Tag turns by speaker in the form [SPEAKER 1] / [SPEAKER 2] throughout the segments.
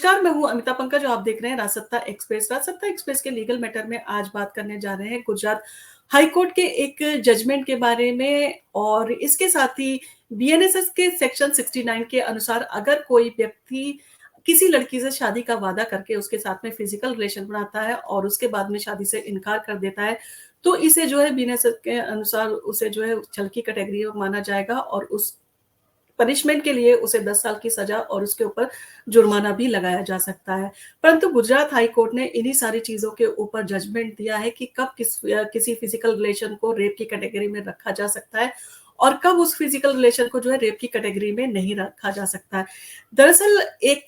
[SPEAKER 1] नमस्कार, मैं हूँ अमिता पंकज और आप देख रहे हैं राजसत्ता एक्सप्रेस। राजसत्ता एक्सप्रेस के लीगल मैटर में आज बात करने जा रहे हैं गुजरात हाई कोर्ट के एक जजमेंट के बारे में और इसके साथ ही बीएनएसएस के सेक्शन 69 के अनुसार अगर कोई व्यक्ति किसी लड़की से शादी का वादा करके उसके साथ में फिजिकल रिलेशन बनाता है और उसके बाद में शादी से इनकार कर देता है, तो इसे जो है बीएनएसएस के अनुसार उसे जो है छल की कैटेगरी में माना जाएगा और उस पनिशमेंट के लिए उसे 10 साल की सजा और उसके ऊपर जुर्माना भी लगाया जा सकता है। परंतु गुजरात हाई कोर्ट ने इन्हीं सारी चीज़ों के ऊपर जजमेंट दिया है कि कब किसी फिजिकल रिलेशन को रेप की कैटेगरी में रखा जा सकता है और कब उस फिजिकल रिलेशन को जो है रेप की कैटेगरी में नहीं रखा जा सकता है। दरअसल एक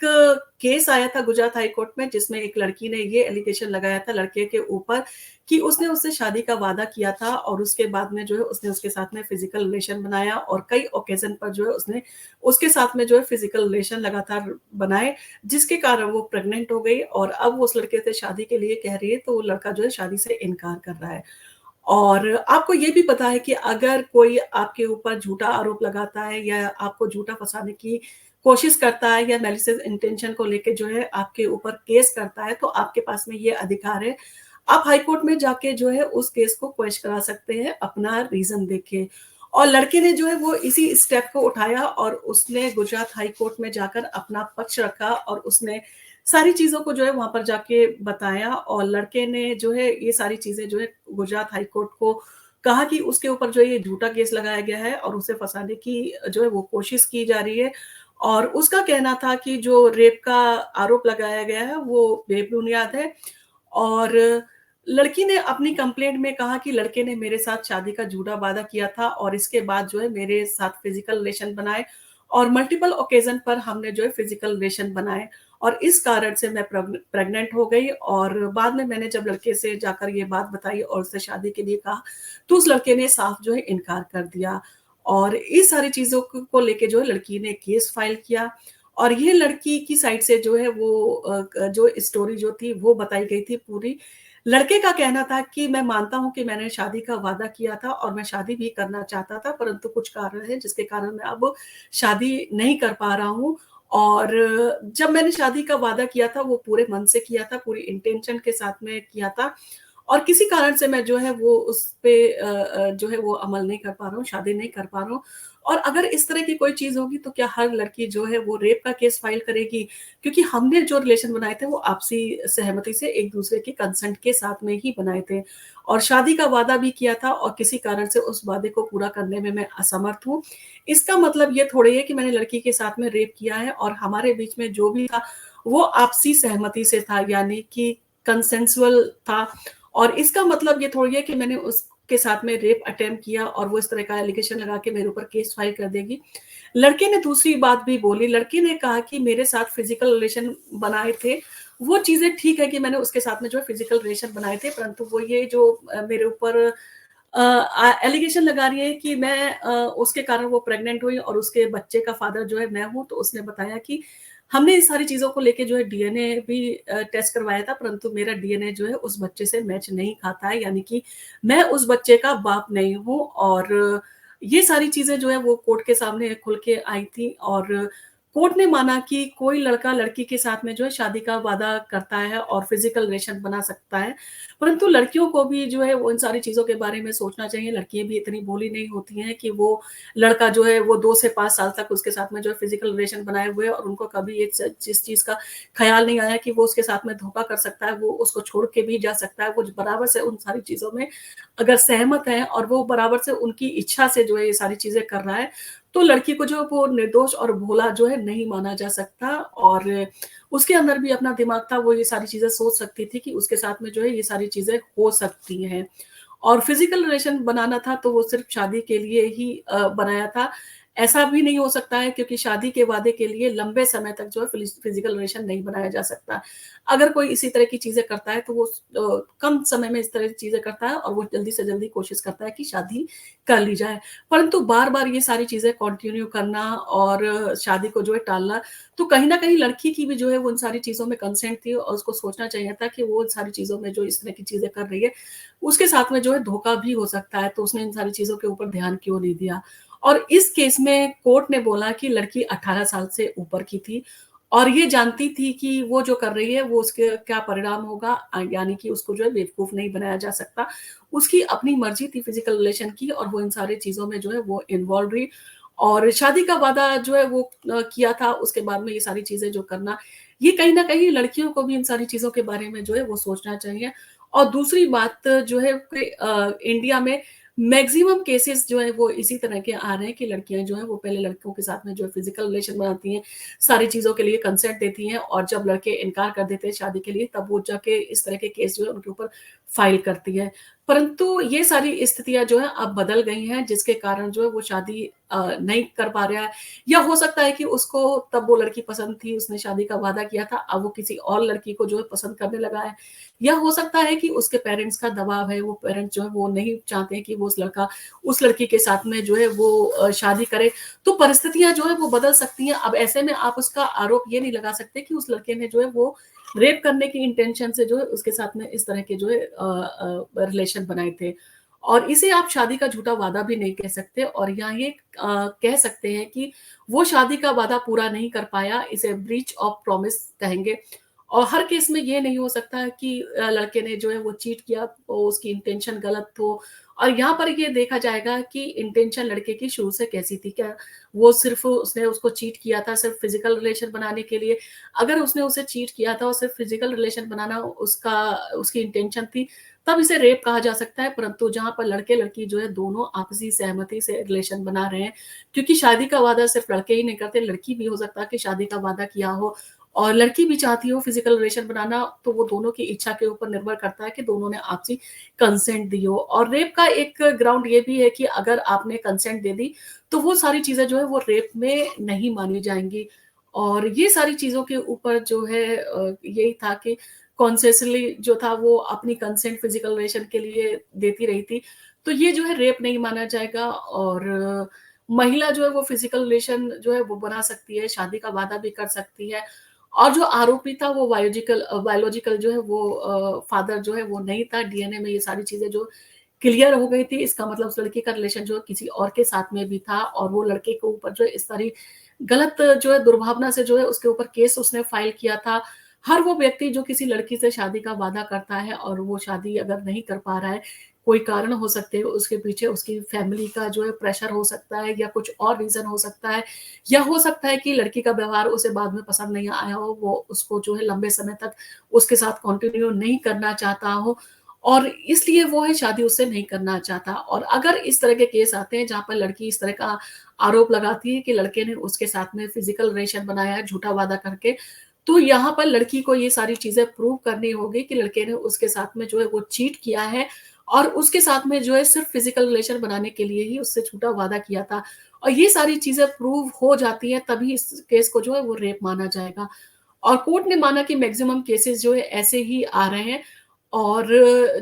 [SPEAKER 1] केस आया था गुजरात हाई कोर्ट में जिसमें एक लड़की ने ये एलिगेशन लगाया था लड़के के ऊपर कि उसने उससे शादी का वादा किया था और उसके बाद में जो है उसने उसके साथ में फिजिकल रिलेशन बनाया और कई ओकेजन पर जो है उसने उसके साथ में जो है फिजिकल रिलेशन लगातार बनाए, जिसके कारण वो प्रेग्नेंट हो गई और अब वो उस लड़के से शादी के लिए कह रही है, तो वो लड़का जो है शादी से इनकार कर रहा है। और आपको ये भी पता है कि अगर कोई आपके ऊपर झूठा आरोप लगाता है या आपको झूठा फँसाने की कोशिश करता है या मैलिशियस इंटेंशन को लेके जो है आपके ऊपर केस करता है, तो आपके पास में ये अधिकार है। आप हाई कोर्ट में जाके जो है उस केस को क्वेश करा सकते हैं अपना रीज़न देके। और लड़के ने जो है वो इसी स्टेप को उठाया और उसने गुजरात हाई कोर्ट में जाकर अपना पक्ष रखा और उसने सारी चीज़ों को जो है वहाँ पर जाके बताया और लड़के ने जो है ये सारी चीज़ें जो है गुजरात हाई कोर्ट को कहा कि उसके ऊपर जो है ये झूठा केस लगाया गया है और उसे फँसाने की जो है वो कोशिश की जा रही है। और उसका कहना था कि जो रेप का आरोप लगाया गया है वो बेबुनियाद है और लड़की ने अपनी कंप्लेंट में कहा कि लड़के ने मेरे साथ शादी का झूठा वादा किया था और इसके बाद जो है मेरे साथ फिजिकल रिलेशन बनाए और मल्टीपल ओकेजन पर हमने जो है फिजिकल रिलेशन बनाए और इस कारण से मैं प्रेग्नेंट हो गई और बाद में मैंने जब लड़के से जाकर ये बात बताई और उससे शादी के लिए कहा, तो उस लड़के ने साफ जो है इनकार कर दिया और इस सारी चीज़ों को लेके जो है लड़की ने केस फाइल किया और ये लड़की की साइड से जो है वो जो स्टोरी जो थी वो बताई गई थी पूरी। लड़के का कहना था कि मैं मानता हूँ कि मैंने शादी का वादा किया था और मैं शादी भी करना चाहता था, परंतु कुछ कारण है जिसके कारण मैं अब शादी नहीं कर पा रहा हूँ और जब मैंने शादी का वादा किया था वो पूरे मन से किया था, पूरी इंटेंशन के साथ में किया था और किसी कारण से मैं जो है वो उस पे जो है वो अमल नहीं कर पा रहा हूँ, शादी नहीं कर पा रहा हूँ। और अगर इस तरह की कोई चीज़ होगी तो क्या हर लड़की जो है वो रेप का केस फाइल करेगी? क्योंकि हमने जो रिलेशन बनाए थे वो आपसी सहमति से एक-दूसरे के कंसेंट के साथ में ही बनाए थे और शादी का वादा भी किया था और किसी कारण से उस वादे को पूरा करने में मैं असमर्थ हूँ। इसका मतलब ये थोड़ी है कि मैंने लड़की के साथ में रेप किया है और हमारे बीच में जो भी था, वो आपसी सहमति से था यानी कि कंसेंसुअल था और इसका मतलब ये थोड़ी है कि मैंने उसके साथ में रेप अटेम्प्ट किया और वो इस तरह का एलिगेशन लगा के मेरे ऊपर केस फाइल कर देगी। लड़के ने दूसरी बात भी बोली, लड़की ने कहा कि मेरे साथ फिजिकल रिलेशन बनाए थे, वो चीज़ें ठीक है कि मैंने उसके साथ में जो है फिजिकल रिलेशन बनाए थे, परंतु वो ये जो मेरे ऊपर एलिगेशन लगा रही है कि मैं उसके कारण वो प्रेग्नेंट हुई और उसके बच्चे का फादर जो है मैं हूँ, तो उसने बताया कि हमने इन सारी चीज़ों को लेके जो है डीएनए भी टेस्ट करवाया था, परंतु मेरा डीएनए जो है उस बच्चे से मैच नहीं खाता है, यानी कि मैं उस बच्चे का बाप नहीं हूँ और ये सारी चीज़ें जो है वो कोर्ट के सामने खुल के आई थी और कोर्ट ने माना कि कोई लड़का लड़की के साथ में जो है शादी का वादा करता है और फिजिकल रिलेशन बना सकता है, परंतु लड़कियों को भी जो है वो इन सारी चीज़ों के बारे में सोचना चाहिए। लड़कियाँ भी इतनी भोली नहीं होती हैं कि वो लड़का जो है वो 2 से 5 साल तक उसके साथ में जो है फिजिकल रिलेशन बनाए हुए हैं और उनको कभी इस चीज़ का ख़्याल नहीं आया कि वो उसके साथ में धोखा कर सकता है, वो उसको छोड़ के भी जा सकता है। वो बराबर से उन सारी चीज़ों में अगर सहमत है और वो बराबर से उनकी इच्छा से जो है ये सारी चीज़ें कर रहा है, तो लड़की को जो वो निर्दोष और भोला जो है नहीं माना जा सकता और उसके अंदर भी अपना दिमाग था, वो ये सारी चीज़ें सोच सकती थी कि उसके साथ में जो है ये सारी चीज़ें हो सकती हैं। और फिज़िकल रिलेशन बनाना था तो वो सिर्फ़ शादी के लिए ही बनाया था। ऐसा भी नहीं हो सकता है क्योंकि शादी के वादे के लिए लंबे समय तक जो है फिज़िकल रिलेशन नहीं बनाया जा सकता। अगर कोई इसी तरह की चीज़ें करता है तो वो कम समय में इस तरह की चीज़ें करता है और वो जल्दी से जल्दी कोशिश करता है कि शादी कर ली जाए। परंतु बार-बार ये सारी चीज़ें कंटिन्यू करना और शादी को जो है टालना, तो कहीं न कहीं लड़की की भी जो है वो उन सारी चीज़ों में कंसेंट थी और उसको सोचना चाहिए था कि वो उन सारी चीज़ों में जो इस तरह की चीज़ें कर रही है, उसके साथ में जो है धोखा भी हो सकता है, तो उसने इन सारी चीज़ों के ऊपर ध्यान क्यों नहीं दिया? और इस केस में कोर्ट ने बोला कि लड़की 18 साल से ऊपर की थी और ये जानती थी कि वो जो कर रही है वो उसके क्या परिणाम होगा, यानी कि उसको जो है बेवकूफ़ नहीं बनाया जा सकता। उसकी अपनी मर्ज़ी थी फ़िज़िकल रिलेशन की और वो इन सारी चीज़ों में जो है वो इन्वॉल्व रही और शादी का वादा जो है वो किया था, उसके बाद में ये सारी चीज़ें जो करना, ये कहीं न कहीं लड़कियों को भी इन सारी चीज़ों के बारे में जो है वो सोचना चाहिए। और दूसरी बात जो है कि इंडिया में मैक्सिमम केसेस जो है वो इसी तरह के आ रहे हैं कि लड़कियाँ जो हैं वो पहले लड़कों के साथ में जो है फ़िज़िकल रिलेशन बनाती हैं, सारी चीज़ों के लिए कंसेंट देती हैं और जब लड़के इनकार कर देते हैं शादी के लिए तब वो जाके इस तरह के केस जो है उनके ऊपर फाइल करती है। परंतु ये सारी स्थितियाँ जो हैं अब बदल गई हैं जिसके कारण जो है वो शादी नहीं कर पा रहा है या हो सकता है कि उसको तब वो लड़की पसंद थी, उसने शादी का वादा किया था, अब वो किसी और लड़की को जो है पसंद करने लगा है। या हो सकता है कि उसके पेरेंट्स का दबाव है, वो पेरेंट्स जो है वो नहीं चाहते हैं कि वो उस लड़की के साथ में जो है वो शादी करे। तो परिस्थितियाँ जो है वो बदल सकती हैं। अब ऐसे में आप उसका आरोप ये नहीं लगा सकते कि उस लड़के ने जो है वो रेप करने की इंटेंशन से जो है उसके साथ में इस तरह के जो है रिलेशन बनाए थे। और इसे आप शादी का झूठा वादा भी नहीं कह सकते और यहाँ ये कह सकते हैं कि वो शादी का वादा पूरा नहीं कर पाया, इसे ब्रीच ऑफ प्रॉमिस कहेंगे। और हर केस में ये नहीं हो सकता है कि लड़के ने जो है वो चीट किया, उसकी इंटेंशन गलत हो और यहाँ पर ये देखा जाएगा कि इंटेंशन लड़के की शुरू से कैसी थी। क्या वो सिर्फ़ उसने उसको चीट किया था सिर्फ़ फ़िज़िकल रिलेशन बनाने के लिए? अगर उसने उसे चीट किया था और सिर्फ़ फ़िज़िकल रिलेशन बनाना उसकी इंटेंशन थी, तब इसे रेप कहा जा सकता है। परंतु जहाँ पर लड़के-लड़की जो है दोनों आपसी सहमति से रिलेशन बना रहे हैं, क्योंकि शादी का वादा सिर्फ़ लड़के ही नहीं करते, लड़की भी हो सकता है कि शादी का वादा किया हो और लड़की भी चाहती हो फिज़िकल रिलेशन बनाना, तो वो दोनों की इच्छा के ऊपर निर्भर करता है कि दोनों ने आपसी कंसेंट दी हो। और रेप का एक ग्राउंड ये भी है कि अगर आपने कंसेंट दे दी, तो वो सारी चीज़ें जो है वो रेप में नहीं मानी जाएँगी। और ये सारी चीज़ों के ऊपर जो है यही था कि कॉन्सेसली जो था वो अपनी कंसेंट फिजिकल रिलेशन के लिए देती रही थी। तो ये जो है रेप नहीं माना जाएगा और महिला जो है वो फिजिकल रिलेशन जो है वो बना सकती है, शादी का वादा भी कर सकती है। और जो आरोपी था वो बायोलॉजिकल जो है वो फादर जो है वो नहीं था, डीएनए में ये सारी चीज़ें जो क्लियर हो गई थी, इसका मतलब उस लड़की का रिलेशन जो है किसी और के साथ में भी था और वो लड़के के ऊपर जो है इस सारी गलत जो है दुर्भावना से जो है उसके ऊपर केस उसने फाइल किया था। हर वो व्यक्ति जो किसी लड़की से शादी का वादा करता है और वो शादी अगर नहीं कर पा रहा है, कोई कारण हो सकते हैं उसके पीछे, उसकी फैमिली का जो है प्रेशर हो सकता है या कुछ और रीज़न हो सकता है या हो सकता है कि लड़की का व्यवहार उसे बाद में पसंद नहीं आया हो, वो उसको जो है लंबे समय तक उसके साथ कंटिन्यू नहीं करना चाहता हो और इसलिए वो है शादी उससे नहीं करना चाहता। और अगर इस तरह के केस आते हैं जहाँ पर लड़की इस तरह का आरोप लगाती है कि लड़के ने उसके साथ में फिज़िकल रिलेशन बनाया है झूठा वादा करके, तो यहाँ पर लड़की को ये सारी चीज़ें प्रूव करनी होगी कि लड़के ने उसके साथ में जो है वो चीट किया है और उसके साथ में जो है सिर्फ़ फिज़िकल रिलेशन बनाने के लिए ही उससे झूठा वादा किया था। और ये सारी चीज़ें प्रूव हो जाती हैं तभी इस केस को जो है वो रेप माना जाएगा। और कोर्ट ने माना कि मैक्सिमम केसेस जो है ऐसे ही आ रहे हैं और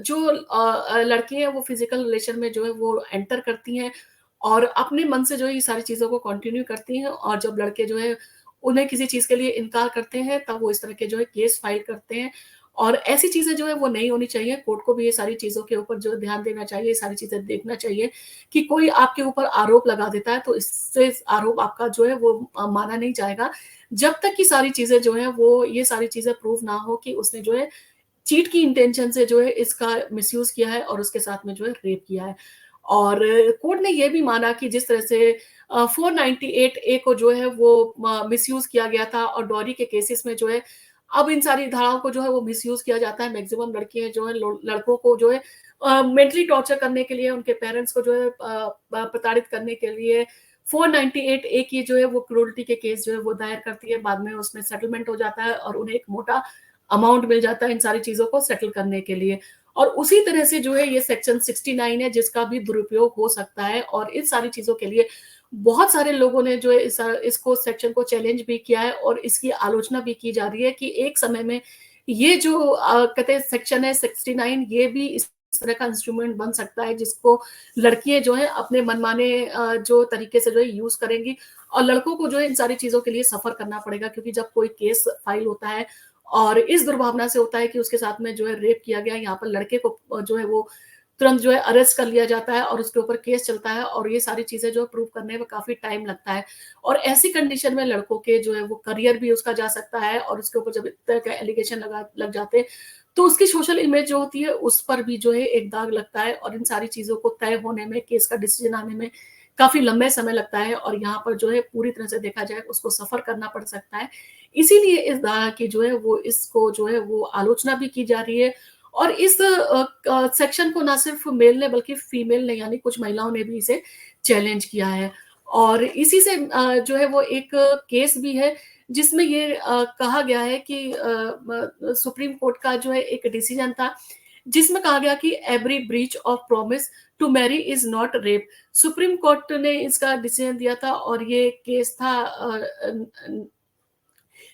[SPEAKER 1] जो लड़की हैं वो फिज़िकल रिलेशन में जो है वो एंटर करती हैं और अपने मन से जो है ये सारी चीज़ों को कंटिन्यू करती हैं और जब लड़के जो है उन्हें किसी चीज़ के लिए इनकार करते हैं तब वो इस तरह के जो है केस फाइल करते हैं और ऐसी चीज़ें जो है वो नहीं होनी चाहिए। कोर्ट को भी ये सारी चीज़ों के ऊपर जो है ध्यान देना चाहिए, ये सारी चीज़ें देखना चाहिए कि कोई आपके ऊपर आरोप लगा देता है तो इससे आरोप आपका जो है वो माना नहीं जाएगा। जब तक कि सारी चीज़ें जो हैं वो ये सारी चीज़ें प्रूव ना हो कि उसने जो है चीट की इंटेंशन से जो है इसका मिसयूज़ किया है और उसके साथ में जो है रेप किया है। और कोर्ट ने ये भी माना कि जिस तरह से 498 ए को जो है वो मिसयूज़ किया गया था और डॉरी के केसेस में जो है अब इन सारी धाराओं को जो है वो मिसयूज़ किया जाता है। मैक्सिमम लड़कियाँ जो है लो लड़कों को जो है मेंटली टॉर्चर करने के लिए, उनके पेरेंट्स को जो है प्रताड़ित करने के लिए 498 ए की जो है वो क्रूरल्टी के केस जो है वो दायर करती है। बाद में उसमें सेटलमेंट हो जाता है और उन्हें एक मोटा अमाउंट मिल जाता है इन सारी चीज़ों को सेटल करने के लिए। और उसी तरह से जो है ये सेक्शन 69 है जिसका भी दुरुपयोग हो सकता है और इन सारी चीज़ों के लिए बहुत सारे लोगों ने जो है इसको सेक्शन को चैलेंज भी किया है और इसकी आलोचना भी की जा रही है कि एक समय में ये जो कहते हैं सेक्शन है 69 ये भी इस तरह का इंस्ट्रूमेंट बन सकता है जिसको लड़कियाँ जो हैं अपने मनमाने जो तरीके से जो है यूज़ करेंगी और लड़कों को जो है इन सारी चीज़ों के लिए सफ़र करना पड़ेगा क्योंकि जब कोई केस फाइल होता है और इस दुर्भावना से होता है कि उसके साथ में जो है रेप किया गया, यहाँ पर लड़के को जो है वो तुरंत जो है अरेस्ट कर लिया जाता है और उसके ऊपर केस चलता है और ये सारी चीज़ें जो है प्रूव करने में काफ़ी टाइम लगता है। और ऐसी कंडीशन में लड़कों के जो है वो करियर भी उसका जा सकता है और उसके ऊपर जब इस तरह का एलिगेशन लग जाते हैं, तो उसकी सोशल इमेज जो होती है उस पर भी जो है एक दाग लगता है और इन सारी चीज़ों को तय होने में, केस का डिसीज़न आने में काफ़ी लंबे समय लगता है और यहाँ पर जो है पूरी तरह से देखा जाए उसको सफ़र करना पड़ सकता है। इसीलिए इस धारा की जो है वो इसको जो है वो आलोचना भी की जा रही है और इस सेक्शन को ना सिर्फ मेल ने बल्कि फीमेल ने यानी कुछ महिलाओं ने भी इसे चैलेंज किया है। और इसी से जो है वो एक केस भी है जिसमें ये कहा गया है कि सुप्रीम कोर्ट का जो है एक डिसीजन था जिसमें कहा गया कि every breach of promise to marry is not rape. Supreme Court ने इसका डिसीजन दिया था और ये केस था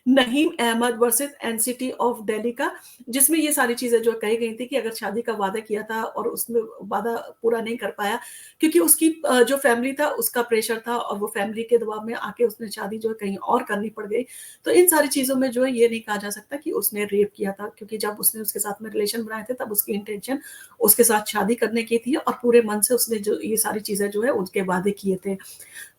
[SPEAKER 1] Naeem Ahmad versus NCT of Delhi का, जिसमें ये सारी चीजें जो कही गई थी कि अगर शादी का वादा किया था और उसमें वादा पूरा नहीं कर पाया क्योंकि उसकी जो फैमिली था उसका प्रेशर था और वो फैमिली के दबाव में आके उसने शादी जो है कहीं और करनी पड़ गई। तो इन सारी चीजों में जो है ये नहीं कहा जा सकता कि उसने रेप किया था क्योंकि जब उसने उसके साथ में रिलेशन बनाए थे तब उसकी इंटेंशन उसके साथ शादी करने की थी और पूरे मन से उसने जो ये सारी चीजें जो है उसके वादे किए थे।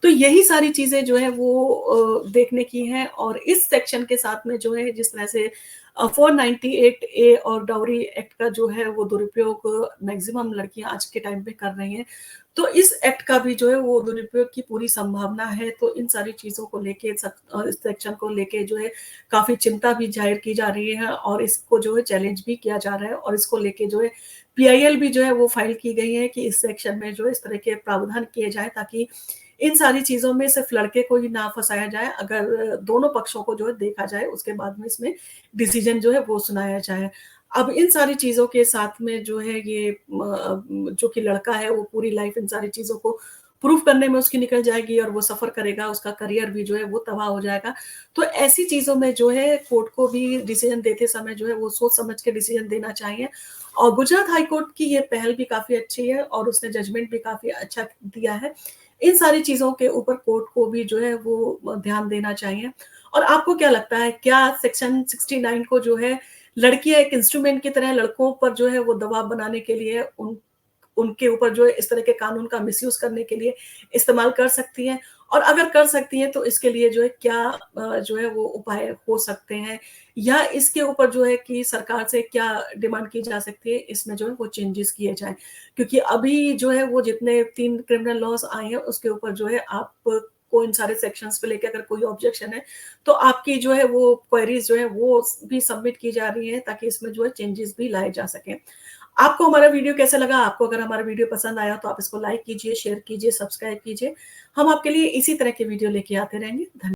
[SPEAKER 1] तो यही सारी चीज़ें जो है वो देखने की हैं और इस सेक्शन के साथ में जो है जिस तरह से 498 ए और डाउरी एक्ट का जो है वो दुरुपयोग मैक्सिमम लड़कियां आज के टाइम पे कर रही हैं। तो इस एक्ट का भी जो है वो दुरुपयोग की पूरी संभावना है। तो इन सारी चीज़ों को लेके इस सेक्शन को लेके जो है काफ़ी चिंता भी ज़ाहिर की जा रही है और इसको जो है चैलेंज भी किया जा रहा है और इसको लेके जो है पीआईएल भी जो है वो फाइल की गई है कि इस सेक्शन में जो है इस तरह के प्रावधान किए जाएँ ताकि इन सारी चीज़ों में सिर्फ लड़के को ही ना फँसाया जाए, अगर दोनों पक्षों को जो है देखा जाए, उसके बाद में इसमें डिसीज़न जो है वो सुनाया जाए। अब इन सारी चीज़ों के साथ में जो है ये जो कि लड़का है वो पूरी लाइफ़ इन सारी चीज़ों को प्रूव करने में उसकी निकल जाएगी और वो सफ़र करेगा, उसका करियर भी जो है वो तबाह हो जाएगा। तो ऐसी चीज़ों में जो है कोर्ट को भी डिसीज़न देते समय जो है वो सोच समझ के डिसीज़न देना चाहिए और गुजरात हाई कोर्ट की ये पहल भी काफ़ी अच्छी है और उसने जजमेंट भी काफ़ी अच्छा दिया है। इन सारी चीज़ों के ऊपर कोर्ट को भी जो है वो ध्यान देना चाहिए। और आपको क्या लगता है क्या सेक्शन 69 को जो है लड़कियाँ एक इंस्ट्रूमेंट की तरह लड़कों पर जो है वो दबाव बनाने के लिए उनके ऊपर जो है इस तरह के कानून का मिसयूज़ करने के लिए इस्तेमाल कर सकती हैं? और अगर कर सकती हैं तो इसके लिए जो है क्या जो है वो उपाय हो सकते हैं? या इसके ऊपर जो है कि सरकार से क्या डिमांड की जा सकती है, इसमें जो है वो चेंजेज़ किए जाएँ? क्योंकि अभी जो है वो जितने 3 क्रिमिनल लॉज़ आए हैं उसके ऊपर जो है आपको इन सारे सेक्शंस पे लेके अगर कोई ऑब्जेक्शन है, तो आपकी जो है वो क्वेरीज़ जो है वो भी सबमिट की जा रही है ताकि इसमें जो है चेंजेज़ भी लाए जा सकें। आपको हमारा वीडियो कैसा लगा? आपको अगर हमारा वीडियो पसंद आया तो आप इसको लाइक कीजिए, शेयर कीजिए, सब्सक्राइब कीजिए। हम आपके लिए इसी तरह के वीडियो लेके आते रहेंगे। धन्य